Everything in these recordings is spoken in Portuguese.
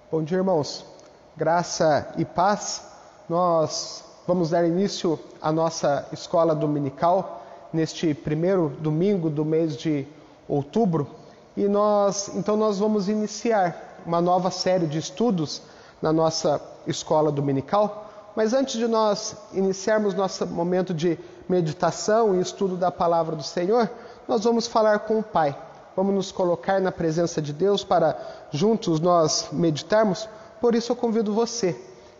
Bom dia, irmãos. Graça e paz. Nós vamos dar início à nossa escola dominical neste primeiro domingo do mês de outubro. E nós vamos iniciar uma nova série de estudos na nossa escola dominical. Mas antes de nós iniciarmos nosso momento de meditação e estudo da palavra do Senhor, nós vamos falar com o Pai. Vamos nos colocar na presença de Deus para juntos nós meditarmos. Por isso eu convido você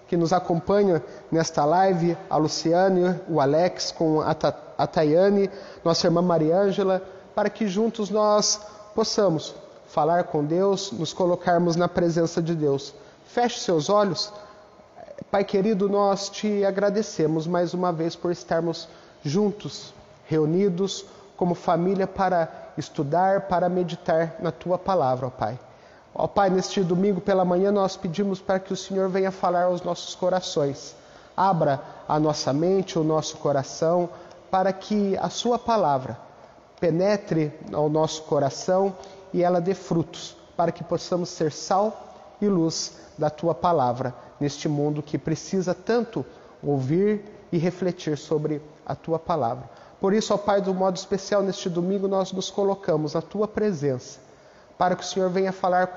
que nos acompanha nesta live, a Luciane, o Alex, com a Tayane, nossa irmã Mariângela, para que juntos nós possamos falar com Deus, nos colocarmos na presença de Deus. Feche seus olhos. Pai querido, nós te agradecemos mais uma vez por estarmos juntos, reunidos como família para estudar, para meditar na Tua palavra, ó Pai. Ó Pai, neste domingo pela manhã nós pedimos para que o Senhor venha falar aos nossos corações. Abra a nossa mente, o nosso coração, para que a Sua palavra penetre ao nosso coração e ela dê frutos, para que possamos ser sal e luz da Tua palavra, neste mundo que precisa tanto ouvir e refletir sobre a Tua palavra. Por isso, ó Pai, do modo especial, neste domingo nós nos colocamos na Tua presença, para que o Senhor venha falar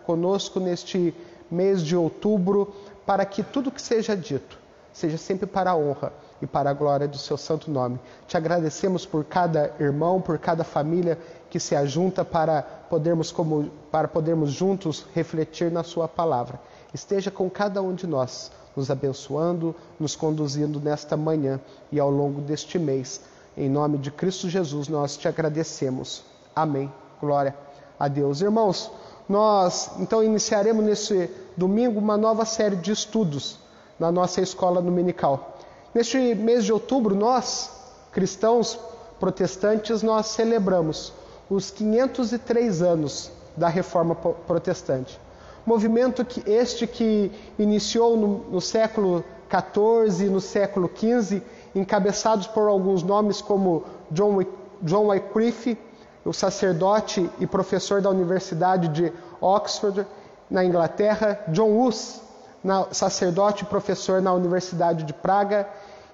conosco neste mês de outubro, para que tudo que seja dito seja sempre para a honra e para a glória do Seu santo nome. Te agradecemos por cada irmão, por cada família que se ajunta para podermos juntos refletir na Sua palavra. Esteja com cada um de nós, nos abençoando, nos conduzindo nesta manhã e ao longo deste mês. Em nome de Cristo Jesus, nós te agradecemos. Amém. Glória a Deus. Irmãos, nós então iniciaremos nesse domingo uma nova série de estudos na nossa escola dominical. Neste mês de outubro, nós, cristãos protestantes, nós celebramos os 503 anos da Reforma Protestante. Movimento que iniciou no século XIV e no século XV, encabeçados por alguns nomes como John Wycliffe, o sacerdote e professor da Universidade de Oxford, na Inglaterra, John Hus, sacerdote e professor na Universidade de Praga,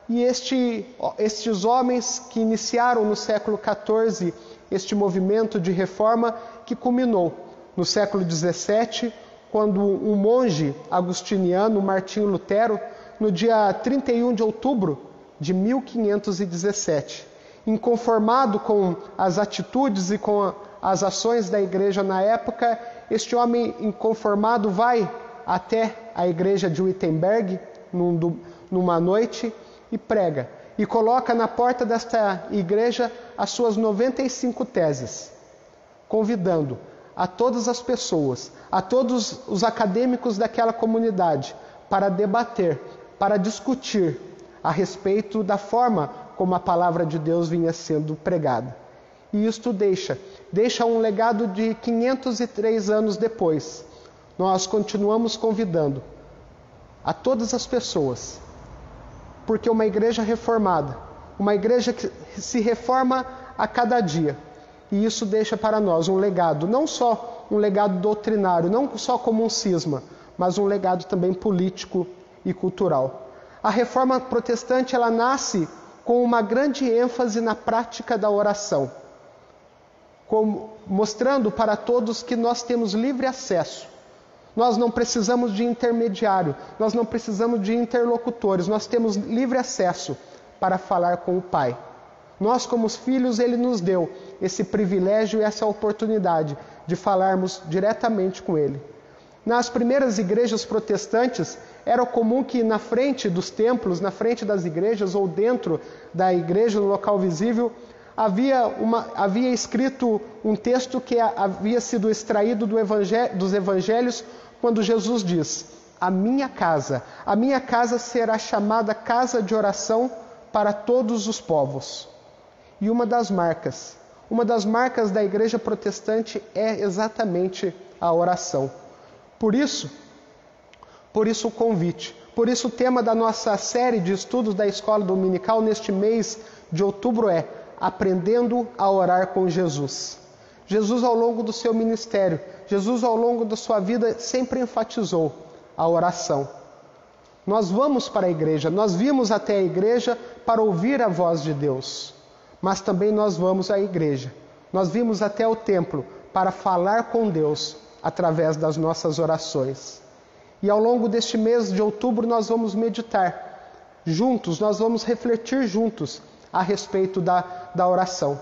e estes homens que iniciaram no século XIV este movimento de reforma que culminou no século XVII, quando um monge agustiniano, Martinho Lutero, no dia 31 de outubro de 1517, inconformado com as atitudes e com as ações da igreja na época, este homem inconformado vai até a igreja de Wittenberg numa noite e prega. E coloca na porta desta igreja as suas 95 teses, convidando a todas as pessoas, a todos os acadêmicos daquela comunidade, para debater, para discutir a respeito da forma como a palavra de Deus vinha sendo pregada. E isto deixa um legado de 503 anos depois. Nós continuamos convidando a todas as pessoas, porque uma igreja reformada, uma igreja que se reforma a cada dia, e isso deixa para nós um legado, não só um legado doutrinário, não só como um cisma, mas um legado também político e cultural. A reforma protestante, ela nasce com uma grande ênfase na prática da oração, mostrando para todos que nós temos livre acesso. Nós não precisamos de intermediário, nós não precisamos de interlocutores, nós temos livre acesso para falar com o Pai. Nós, como filhos, Ele nos deu esse privilégio e essa oportunidade de falarmos diretamente com Ele. Nas primeiras igrejas protestantes, era comum que na frente dos templos, na frente das igrejas ou dentro da igreja, no local visível, havia escrito um texto que havia sido extraído dos evangelhos, quando Jesus diz: a minha casa será chamada casa de oração para todos os povos. E uma das marcas da igreja protestante é exatamente a oração. Por isso o convite, por isso o tema da nossa série de estudos da escola dominical neste mês de outubro é Aprendendo a Orar com Jesus. Jesus, ao longo do seu ministério, Jesus, ao longo da sua vida, sempre enfatizou a oração. Nós vamos para a igreja, nós vimos até a igreja para ouvir a voz de Deus, mas também nós vamos à igreja. Nós vimos até o templo para falar com Deus através das nossas orações. E ao longo deste mês de outubro nós vamos meditar juntos, nós vamos refletir juntos a respeito da oração.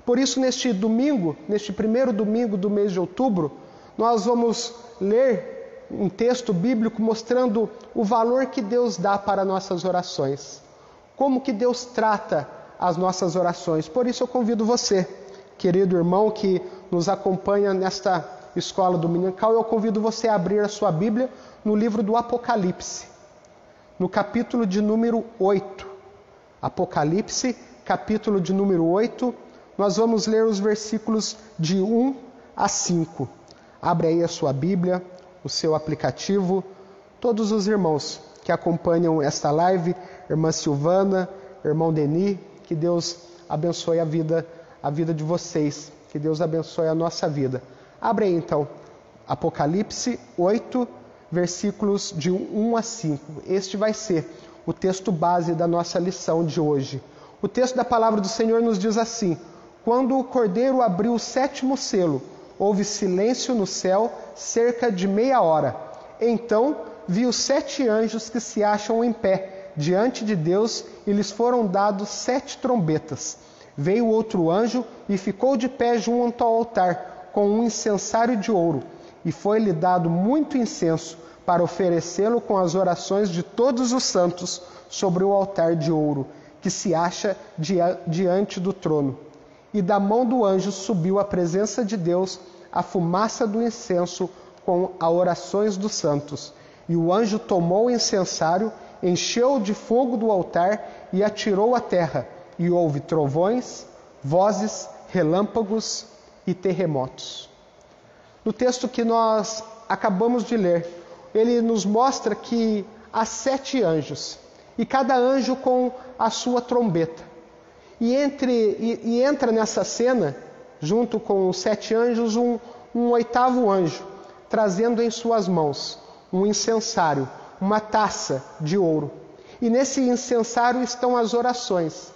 Por isso, neste domingo, neste primeiro domingo do mês de outubro, nós vamos ler um texto bíblico mostrando o valor que Deus dá para nossas orações, como que Deus trata as nossas orações. Por isso eu convido você, querido irmão que nos acompanha nesta escola dominical, eu convido você a abrir a sua Bíblia no livro do Apocalipse, no capítulo de número 8. Apocalipse, capítulo de número 8, nós vamos ler os versículos de 1 a 5. Abre aí a sua Bíblia, o seu aplicativo. Todos os irmãos que acompanham esta live, irmã Silvana, irmão Denis, que Deus abençoe a vida de vocês, que Deus abençoe a nossa vida. Abre aí então, Apocalipse 8, versículos de 1 a 5. Este vai ser o texto base da nossa lição de hoje. O texto da palavra do Senhor nos diz assim: quando o Cordeiro abriu o 7º selo, houve silêncio no céu cerca de meia hora. Então vi os 7 anjos que se acham em pé diante de Deus, e lhes foram dados 7 trombetas. Veio outro anjo e ficou de pé junto ao altar, com um incensário de ouro, e foi-lhe dado muito incenso, para oferecê-lo com as orações de todos os santos sobre o altar de ouro, que se acha diante do trono. E da mão do anjo subiu à presença de Deus a fumaça do incenso com as orações dos santos. E o anjo tomou o incensário, encheu-o de fogo do altar e atirou à terra. E houve trovões, vozes, relâmpagos e terremotos. No texto que nós acabamos de ler, ele nos mostra que há 7 anjos, e cada anjo com a sua trombeta. E entra nessa cena, junto com os 7 anjos, um 8º anjo, trazendo em suas mãos um incensário, uma taça de ouro. E nesse incensário estão as orações,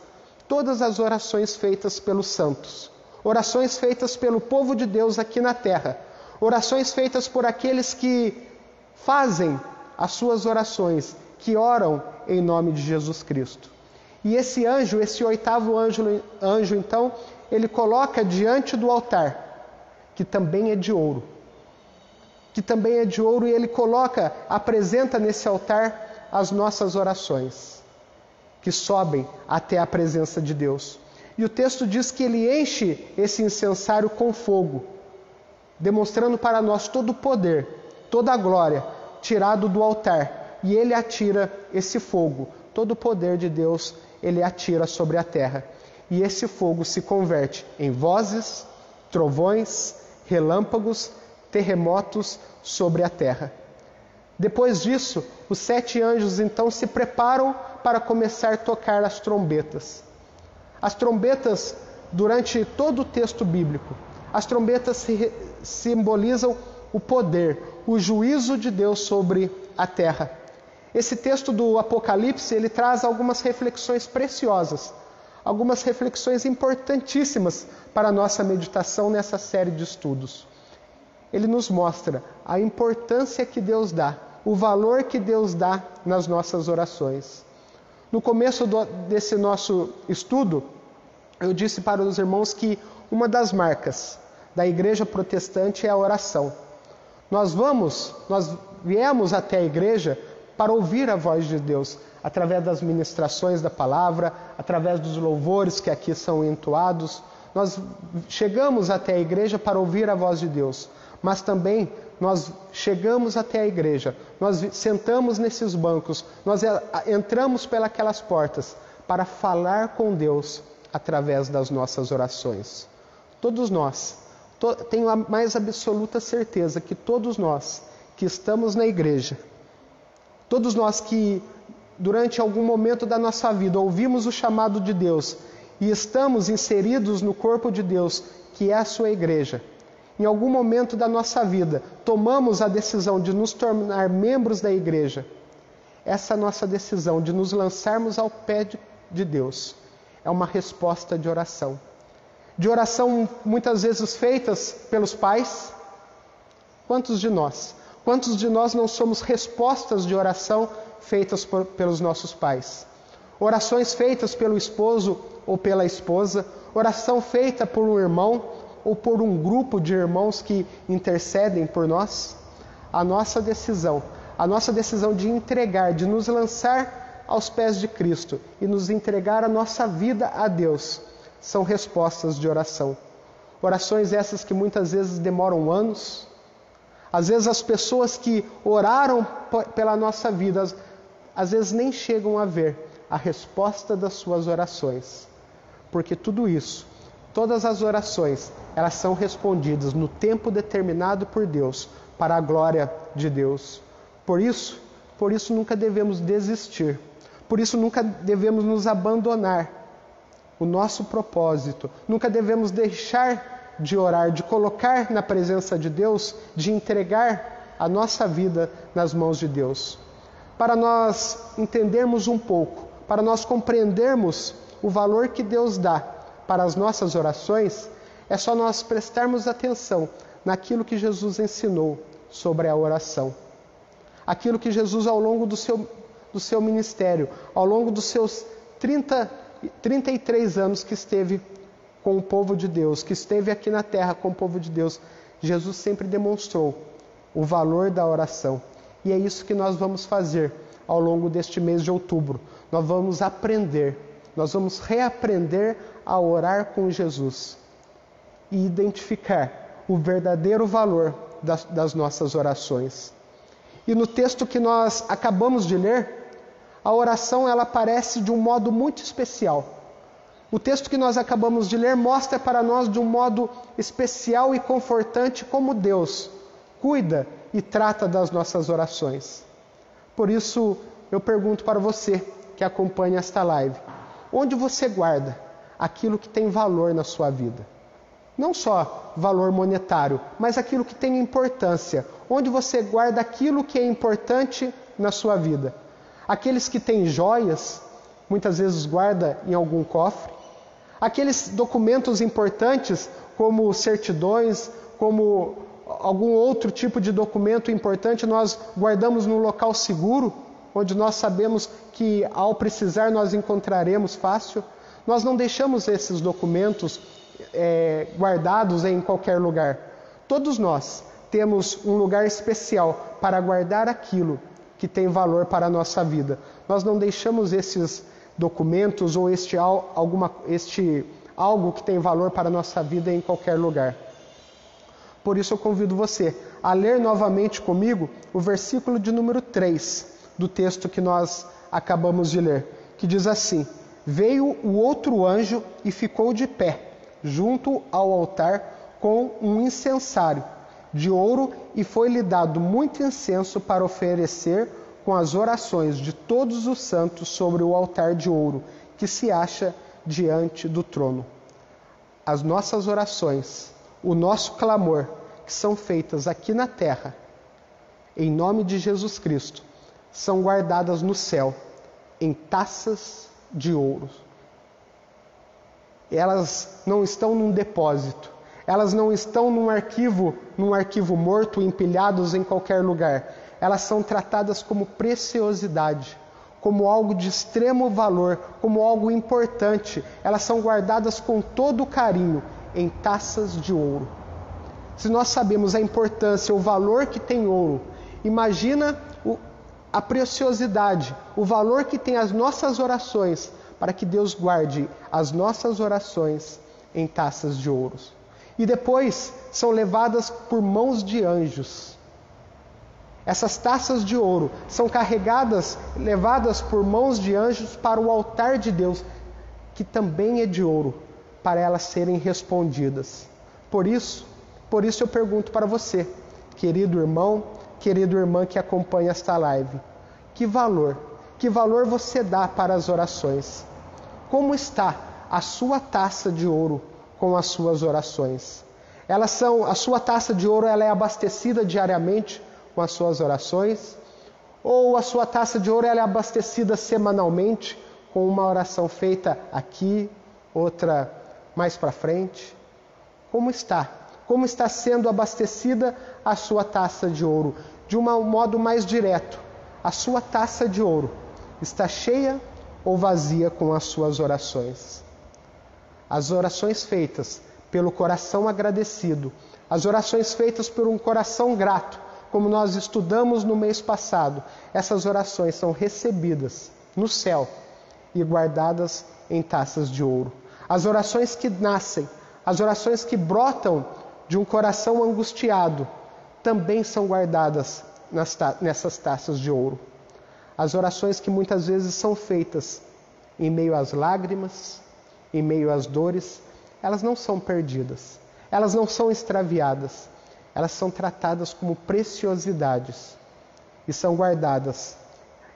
todas as orações feitas pelos santos, orações feitas pelo povo de Deus aqui na terra, orações feitas por aqueles que fazem as suas orações, que oram em nome de Jesus Cristo. E esse anjo, esse 8º anjo, então, ele coloca diante do altar, que também é de ouro. E ele apresenta nesse altar as nossas orações, que sobem até a presença de Deus. E o texto diz que ele enche esse incensário com fogo, demonstrando para nós todo o poder, toda a glória, tirado do altar. E ele atira esse fogo, todo o poder de Deus, ele atira sobre a terra. E esse fogo se converte em vozes, trovões, relâmpagos, terremotos sobre a terra. Depois disso, os 7 anjos então se preparam para começar a tocar as trombetas. As trombetas, durante todo o texto bíblico, as trombetas simbolizam o poder, o juízo de Deus sobre a terra. Esse texto do Apocalipse, ele traz algumas reflexões preciosas, algumas reflexões importantíssimas para a nossa meditação nessa série de estudos. Ele nos mostra a importância que Deus dá, o valor que Deus dá nas nossas orações. No começo desse nosso estudo, eu disse para os irmãos que uma das marcas da igreja protestante é a oração. Nós viemos até a igreja para ouvir a voz de Deus, através das ministrações da palavra, através dos louvores que aqui são entoados. Nós chegamos até a igreja para ouvir a voz de Deus, mas também nós chegamos até a igreja, nós sentamos nesses bancos, nós entramos pelas portas para falar com Deus através das nossas orações. Todos nós, tenho a mais absoluta certeza que todos nós que estamos na igreja, todos nós que durante algum momento da nossa vida ouvimos o chamado de Deus e estamos inseridos no corpo de Deus, que é a sua igreja, em algum momento da nossa vida, tomamos a decisão de nos tornar membros da igreja, essa nossa decisão de nos lançarmos ao pé de Deus é uma resposta de oração. De oração muitas vezes feitas pelos pais. Quantos de nós não somos respostas de oração feitas pelos nossos pais? Orações feitas pelo esposo ou pela esposa, oração feita por um irmão ou por um grupo de irmãos que intercedem por nós. A nossa decisão de entregar, de nos lançar aos pés de Cristo e nos entregar a nossa vida a Deus, são respostas de oração. Orações essas que muitas vezes demoram anos. Às vezes as pessoas que oraram pela nossa vida, às vezes nem chegam a ver a resposta das suas orações. Porque tudo isso, todas as orações, elas são respondidas no tempo determinado por Deus, para a glória de Deus. Por isso nunca devemos desistir. Por isso nunca devemos nos abandonar o nosso propósito. Nunca devemos deixar de orar, de colocar na presença de Deus, de entregar a nossa vida nas mãos de Deus. Para nós entendermos um pouco, para nós compreendermos o valor que Deus dá para as nossas orações, é só nós prestarmos atenção naquilo que Jesus ensinou sobre a oração. Aquilo que Jesus, ao longo do seu ministério, ao longo dos seus 33 anos que esteve com o povo de Deus, que esteve aqui na terra com o povo de Deus, Jesus sempre demonstrou o valor da oração. E é isso que nós vamos fazer ao longo deste mês de outubro. Nós vamos aprender, nós vamos reaprender a orar com Jesus e identificar o verdadeiro valor das nossas orações. E no texto que nós acabamos de ler, a oração ela aparece de um modo muito especial. O texto que nós acabamos de ler mostra para nós de um modo especial e confortante como Deus cuida e trata das nossas orações. Por isso, eu pergunto para você que acompanha esta live, onde você guarda aquilo que tem valor na sua vida? Não só valor monetário, mas aquilo que tem importância. Onde você guarda aquilo que é importante na sua vida? Aqueles que têm joias, muitas vezes guarda em algum cofre. Aqueles documentos importantes, como certidões, como algum outro tipo de documento importante, nós guardamos num local seguro, onde nós sabemos que ao precisar nós encontraremos fácil. Nós não deixamos esses documentos guardados em qualquer lugar. Todos nós temos um lugar especial para guardar aquilo que tem valor para a nossa vida. Nós não deixamos esses documentos ou algo que tem valor para a nossa vida em qualquer lugar. Por isso eu convido você a ler novamente comigo o versículo de número 3 do texto que nós acabamos de ler, que diz assim: Veio o outro anjo e ficou de pé, junto ao altar, com um incensário de ouro, e foi-lhe dado muito incenso para oferecer com as orações de todos os santos sobre o altar de ouro, que se acha diante do trono. As nossas orações, o nosso clamor, que são feitas aqui na terra, em nome de Jesus Cristo, são guardadas no céu, em taças de ouro. Elas não estão num depósito, elas não estão num arquivo morto, empilhados em qualquer lugar. Elas são tratadas como preciosidade, como algo de extremo valor, como algo importante. Elas são guardadas com todo carinho em taças de ouro. Se nós sabemos a importância, o valor que tem ouro, imagina a preciosidade, o valor que tem as nossas orações, para que Deus guarde as nossas orações em taças de ouro. E depois são levadas por mãos de anjos. Essas taças de ouro são levadas por mãos de anjos para o altar de Deus, que também é de ouro, para elas serem respondidas. Por isso eu pergunto para você, querido irmão, querida irmã que acompanha esta live, que valor você dá para as orações? Como está a sua taça de ouro com as suas orações? A sua taça de ouro ela é abastecida diariamente com as suas orações? Ou a sua taça de ouro ela é abastecida semanalmente com uma oração feita aqui, outra mais para frente? Como está? Como está sendo abastecida a sua taça de ouro? De um modo mais direto, a sua taça de ouro está cheia ou vazia com as suas orações? As orações feitas pelo coração agradecido, as orações feitas por um coração grato, como nós estudamos no mês passado, essas orações são recebidas no céu e guardadas em taças de ouro. As orações que nascem, as orações que brotam de um coração angustiado, também são guardadas nessas taças de ouro. As orações que muitas vezes são feitas em meio às lágrimas, em meio às dores, elas não são perdidas, elas não são extraviadas, elas são tratadas como preciosidades e são guardadas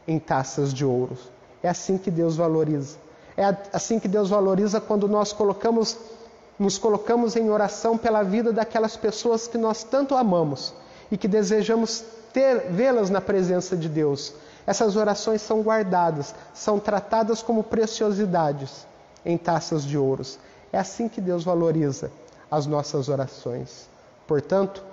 em taças de ouro. É assim que Deus valoriza. É assim que Deus valoriza quando nós nos colocamos em oração pela vida daquelas pessoas que nós tanto amamos e que desejamos vê-las na presença de Deus. Essas orações são guardadas, são tratadas como preciosidades em taças de ouro. É assim que Deus valoriza as nossas orações. Portanto,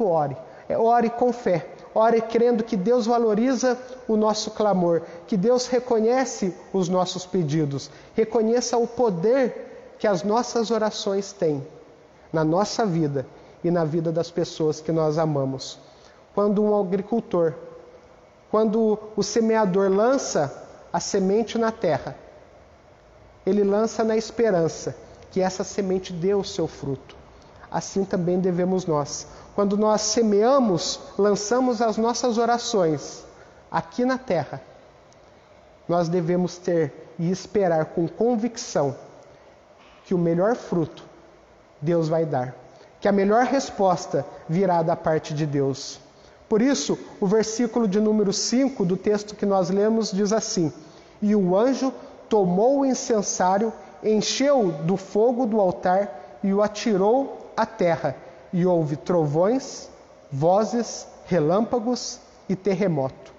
ore. Ore com fé. Ore crendo que Deus valoriza o nosso clamor, que Deus reconhece os nossos pedidos. Reconheça o poder que as nossas orações têm na nossa vida e na vida das pessoas que nós amamos. Quando um agricultor, quando o semeador lança a semente na terra, ele lança na esperança que essa semente dê o seu fruto. Assim também devemos nós. Quando nós semeamos, lançamos as nossas orações aqui na terra, nós devemos ter e esperar com convicção que o melhor fruto Deus vai dar, que a melhor resposta virá da parte de Deus. Por isso, o versículo de número 5 do texto que nós lemos diz assim: e o anjo tomou o incensário, encheu do fogo do altar e o atirou à terra. E houve trovões, vozes, relâmpagos e terremoto.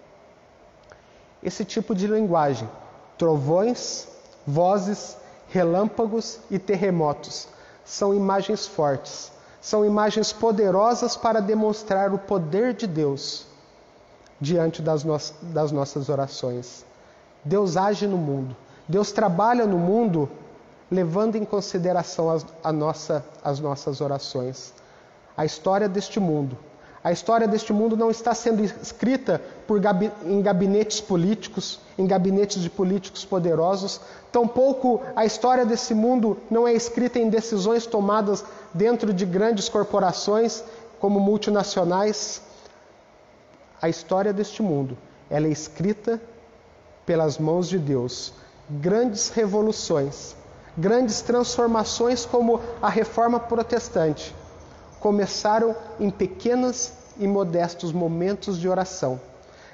Esse tipo de linguagem, trovões, vozes, relâmpagos e terremotos, são imagens fortes, são imagens poderosas para demonstrar o poder de Deus diante das nossas orações. Deus age no mundo, Deus trabalha no mundo levando em consideração as nossas orações. A história deste mundo não está sendo escrita em gabinetes políticos, em gabinetes de políticos poderosos. Tampouco a história desse mundo não é escrita em decisões tomadas dentro de grandes corporações como multinacionais. A história deste mundo, ela é escrita pelas mãos de Deus. Grandes revoluções, grandes transformações como a Reforma Protestante começaram em pequenos e modestos momentos de oração.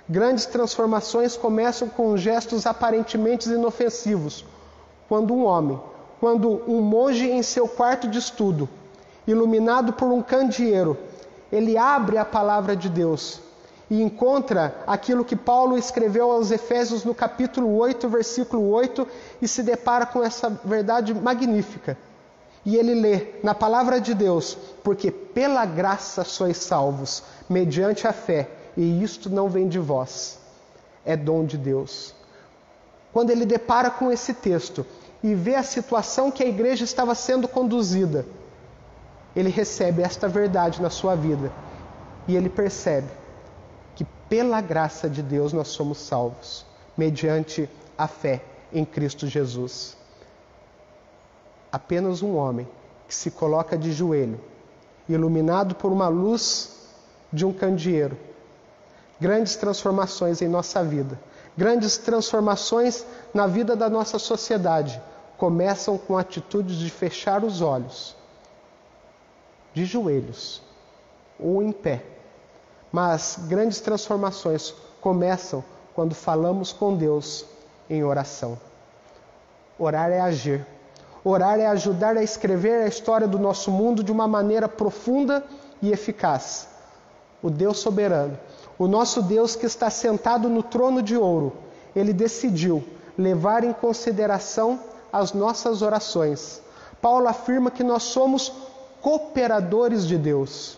Grandes transformações começam com gestos aparentemente inofensivos. Quando um monge em seu quarto de estudo, iluminado por um candeeiro, ele abre a palavra de Deus e encontra aquilo que Paulo escreveu aos Efésios no capítulo 8, versículo 8, e se depara com essa verdade magnífica. E ele lê na palavra de Deus: porque pela graça sois salvos, mediante a fé, e isto não vem de vós, é dom de Deus. Quando ele depara com esse texto e vê a situação que a igreja estava sendo conduzida, ele recebe esta verdade na sua vida e ele percebe que pela graça de Deus nós somos salvos, mediante a fé em Cristo Jesus. Apenas um homem que se coloca de joelho, iluminado por uma luz de um candeeiro. Grandes transformações em nossa vida, grandes transformações na vida da nossa sociedade, começam com atitudes de fechar os olhos, de joelhos ou em pé. Mas grandes transformações começam quando falamos com Deus em oração. Orar é agir. Orar é ajudar a escrever a história do nosso mundo de uma maneira profunda e eficaz. O Deus soberano, o nosso Deus que está sentado no trono de ouro, Ele decidiu levar em consideração as nossas orações. Paulo afirma que nós somos cooperadores de Deus.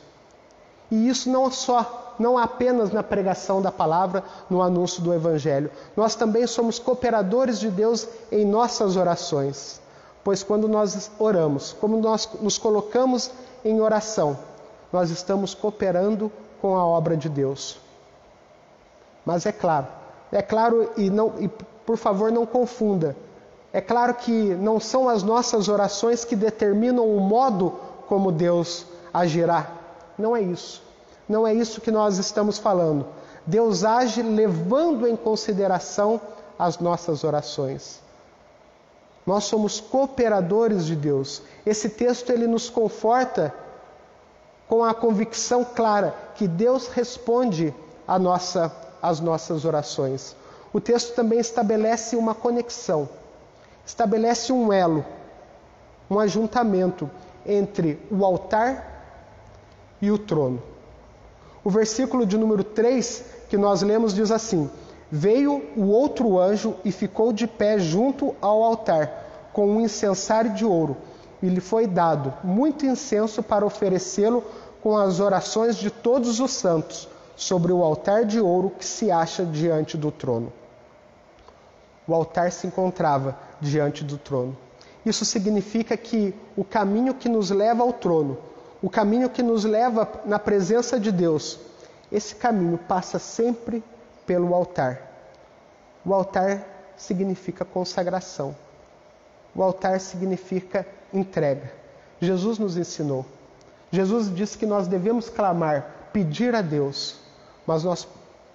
E isso não apenas na pregação da palavra, no anúncio do Evangelho. Nós também somos cooperadores de Deus em nossas orações. Pois quando nós oramos, como nós nos colocamos em oração, nós estamos cooperando com a obra de Deus. Mas é claro, e por favor não confunda, é claro que não são as nossas orações que determinam o modo como Deus agirá. Não é isso. Não é isso que nós estamos falando. Deus age levando em consideração as nossas orações. Nós somos cooperadores de Deus. Esse texto ele nos conforta com a convicção clara que Deus responde às nossas orações. O texto também estabelece uma conexão, estabelece um elo, um ajuntamento entre o altar e o trono. O versículo de número 3 que nós lemos diz assim: Veio o outro anjo e ficou de pé junto ao altar, com um incensário de ouro, e lhe foi dado muito incenso para oferecê-lo com as orações de todos os santos, sobre o altar de ouro que se acha diante do trono. O altar se encontrava diante do trono. Isso significa que o caminho que nos leva ao trono, o caminho que nos leva na presença de Deus, esse caminho passa sempre pelo altar. O altar significa consagração. O altar significa entrega. Jesus nos ensinou. Jesus disse que nós devemos clamar, pedir a Deus, mas nós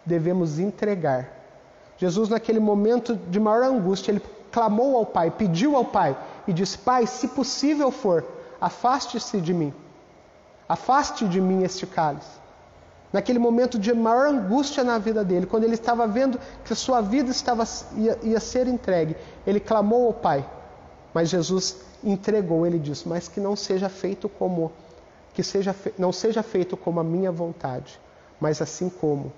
devemos entregar. Jesus, naquele momento de maior angústia, ele clamou ao Pai, pediu ao Pai e disse: Pai, se possível for, afaste-se de mim. Afaste de mim este cálice. Naquele momento de maior angústia na vida dele, quando ele estava vendo que a sua vida ia ser entregue, ele clamou ao Pai. Mas Jesus entregou, ele disse: mas que não seja feito não seja feito como a minha vontade, mas assim como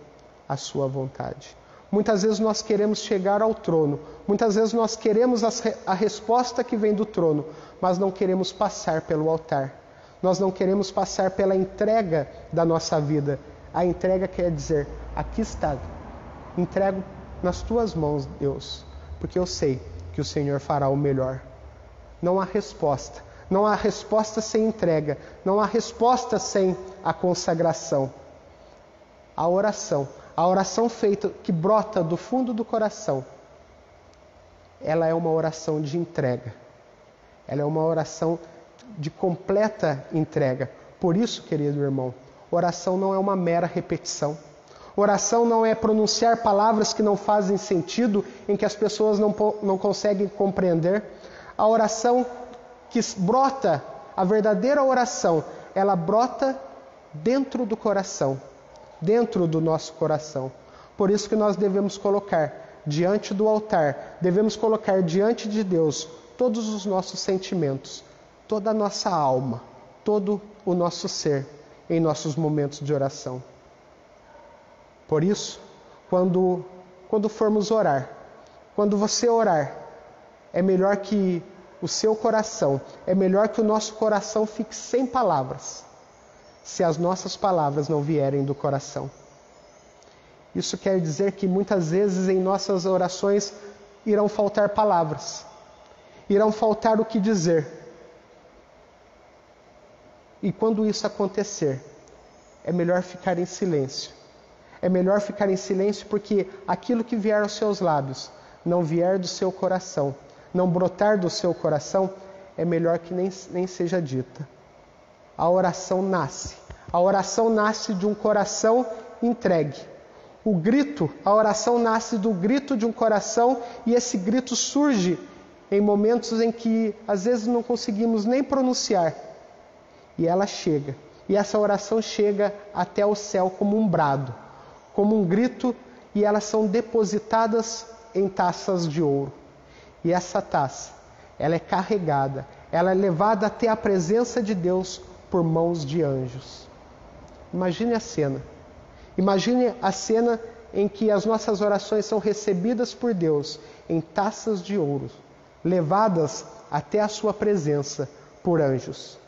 a sua vontade. Muitas vezes nós queremos chegar ao trono, muitas vezes nós queremos a resposta que vem do trono, mas não queremos passar pelo altar. Nós não queremos passar pela entrega da nossa vida. A entrega quer dizer: aqui está, entrego nas tuas mãos, Deus, porque eu sei que o Senhor fará o melhor. Não há resposta. Não há resposta sem entrega. Não há resposta sem a consagração. A oração feita, que brota do fundo do coração, ela é uma oração de entrega. Ela é uma oração de completa entrega. Por isso, querido irmão, oração não é uma mera repetição. Oração não é pronunciar palavras que não fazem sentido, em que as pessoas não conseguem compreender. A oração que brota, a verdadeira oração, ela brota dentro do coração, dentro do nosso coração. Por isso que nós devemos colocar diante do altar, devemos colocar diante de Deus todos os nossos sentimentos, toda a nossa alma, todo o nosso ser em nossos momentos de oração. Por isso, quando formos orar, quando você orar, é melhor que o seu coração, é melhor que o nosso coração fique sem palavras, se as nossas palavras não vierem do coração. Isso quer dizer que muitas vezes em nossas orações irão faltar palavras, irão faltar o que dizer. E quando isso acontecer, é melhor ficar em silêncio. É melhor ficar em silêncio porque aquilo que vier aos seus lábios não vier do seu coração, não brotar do seu coração, é melhor que nem seja dita. A oração nasce de um coração entregue. A oração nasce do grito de um coração, e esse grito surge em momentos em que às vezes não conseguimos nem pronunciar. E ela chega, e essa oração chega até o céu como um brado, como um grito, e elas são depositadas em taças de ouro. E essa taça ela é carregada, ela é levada até a presença de Deus por mãos de anjos. Imagine a cena. Imagine a cena em que as nossas orações são recebidas por Deus em taças de ouro, levadas até a sua presença por anjos.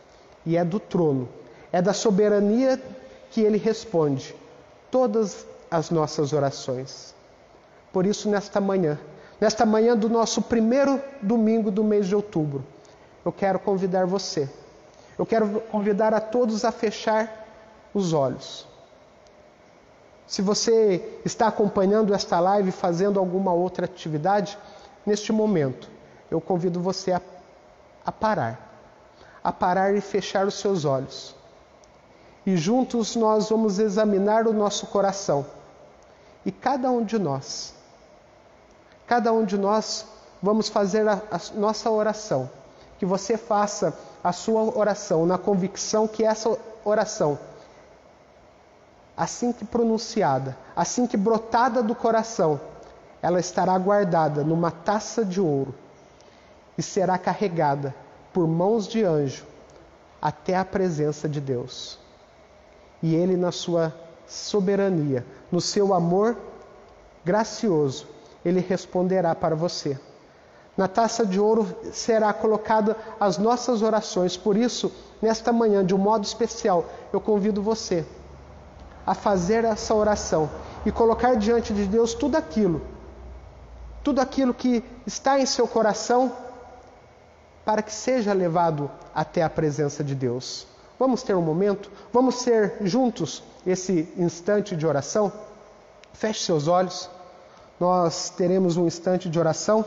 E é do trono, é da soberania que Ele responde todas as nossas orações. Por isso, nesta manhã do nosso primeiro domingo do mês de outubro, eu quero convidar você, eu quero convidar a todos a fechar os olhos. Se você está acompanhando esta live, fazendo alguma outra atividade, neste momento, eu convido você a parar e fechar os seus olhos. E juntos nós vamos examinar o nosso coração. E cada um de nós vamos fazer a nossa oração. Que você faça a sua oração na convicção que essa oração, assim que pronunciada, assim que brotada do coração, ela estará guardada numa taça de ouro e será carregada por mãos de anjo até a presença de Deus. E Ele, na sua soberania, no seu amor gracioso, Ele responderá para você. Na taça de ouro será colocada as nossas orações. Por isso, nesta manhã, de um modo especial, eu convido você a fazer essa oração e colocar diante de Deus tudo aquilo que está em seu coração, para que seja levado até a presença de Deus. Vamos ter um momento? Vamos ter juntos esse instante de oração? Feche seus olhos. Nós teremos um instante de oração.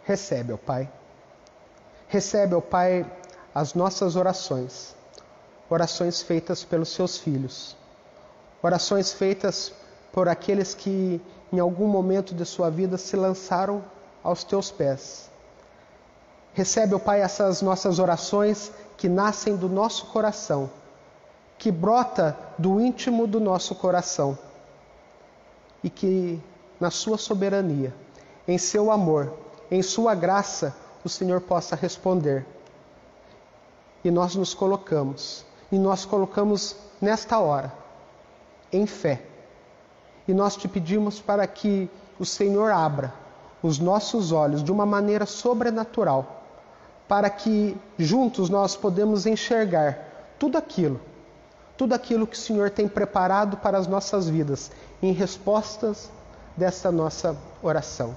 Recebe, ó Pai. Recebe, ó Pai, as nossas orações. Orações feitas pelos seus filhos. Orações feitas por aqueles que, em algum momento de sua vida, se lançaram aos teus pés. Recebe, ó Pai, essas nossas orações que nascem do nosso coração, que brota do íntimo do nosso coração e que, na sua soberania, em seu amor, em sua graça, o Senhor possa responder. E nós nos colocamos nesta hora, em fé. E nós te pedimos para que o Senhor abra os nossos olhos de uma maneira sobrenatural, para que juntos nós podemos enxergar tudo aquilo que o Senhor tem preparado para as nossas vidas, em respostas dessa nossa oração.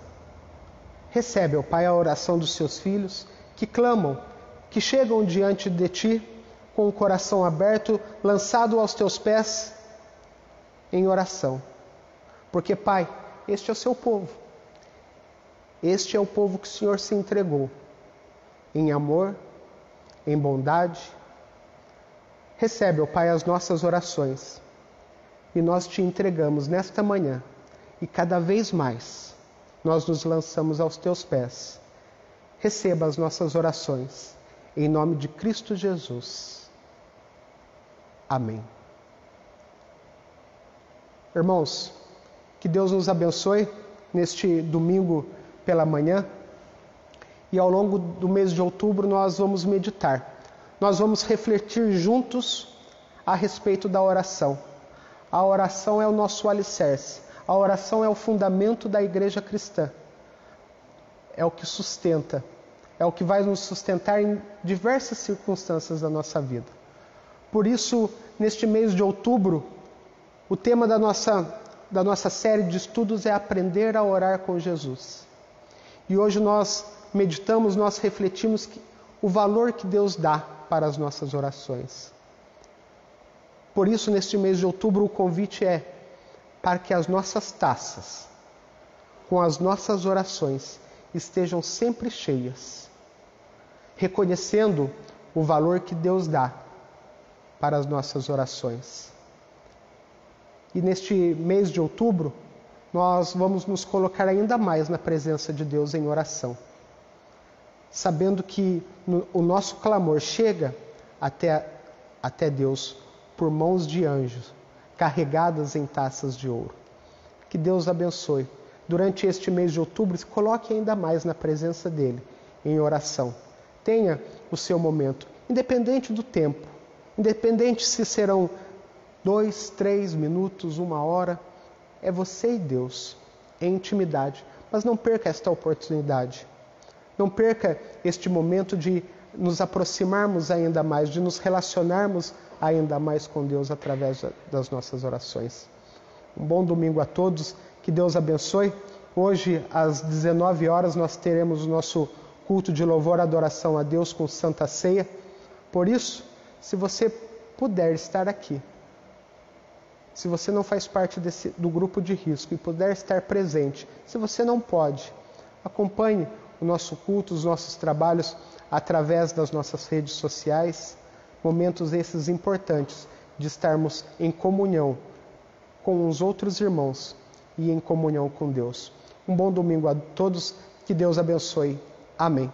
Recebe, ó Pai, a oração dos seus filhos que clamam, que chegam diante de Ti com o coração aberto, lançado aos Teus pés em oração. Porque, Pai, este é o Seu povo. Este é o povo que o Senhor se entregou em amor, em bondade. Recebe, ó Pai, as nossas orações e nós Te entregamos nesta manhã e cada vez mais nós nos lançamos aos Teus pés. Receba as nossas orações, em nome de Cristo Jesus. Amém. Irmãos, que Deus nos abençoe neste domingo pela manhã. E ao longo do mês de outubro nós vamos meditar. Nós vamos refletir juntos a respeito da oração. A oração é o nosso alicerce. A oração é o fundamento da igreja cristã. É o que sustenta. É o que vai nos sustentar em diversas circunstâncias da nossa vida. Por isso, neste mês de outubro, o tema da nossa série de estudos é aprender a orar com Jesus. E hoje nós meditamos, nós refletimos o valor que Deus dá para as nossas orações. por isso, neste mês de outubro, o convite é para que as nossas taças, com as nossas orações, estejam sempre cheias, reconhecendo o valor que Deus dá para as nossas orações. E neste mês de outubro, nós vamos nos colocar ainda mais na presença de Deus em oração, sabendo que o nosso clamor chega até Deus por mãos de anjos, carregadas em taças de ouro. Que Deus abençoe. Durante este mês de outubro, se coloque ainda mais na presença dEle, em oração. Tenha o seu momento, independente do tempo, independente se serão 2, 3 minutos, 1 hora, é você e Deus, em intimidade. Mas não perca esta oportunidade. Não perca este momento de nos aproximarmos ainda mais, de nos relacionarmos ainda mais com Deus através das nossas orações. Um bom domingo a todos, que Deus abençoe. Hoje, às 19 horas, nós teremos o nosso culto de louvor e adoração a Deus com Santa Ceia. Por isso, se você puder estar aqui, se você não faz parte do grupo de risco e puder estar presente, se você não pode, acompanhe o nosso culto, os nossos trabalhos através das nossas redes sociais, momentos esses importantes de estarmos em comunhão com os outros irmãos e em comunhão com Deus. Um bom domingo a todos, que Deus abençoe. Amém.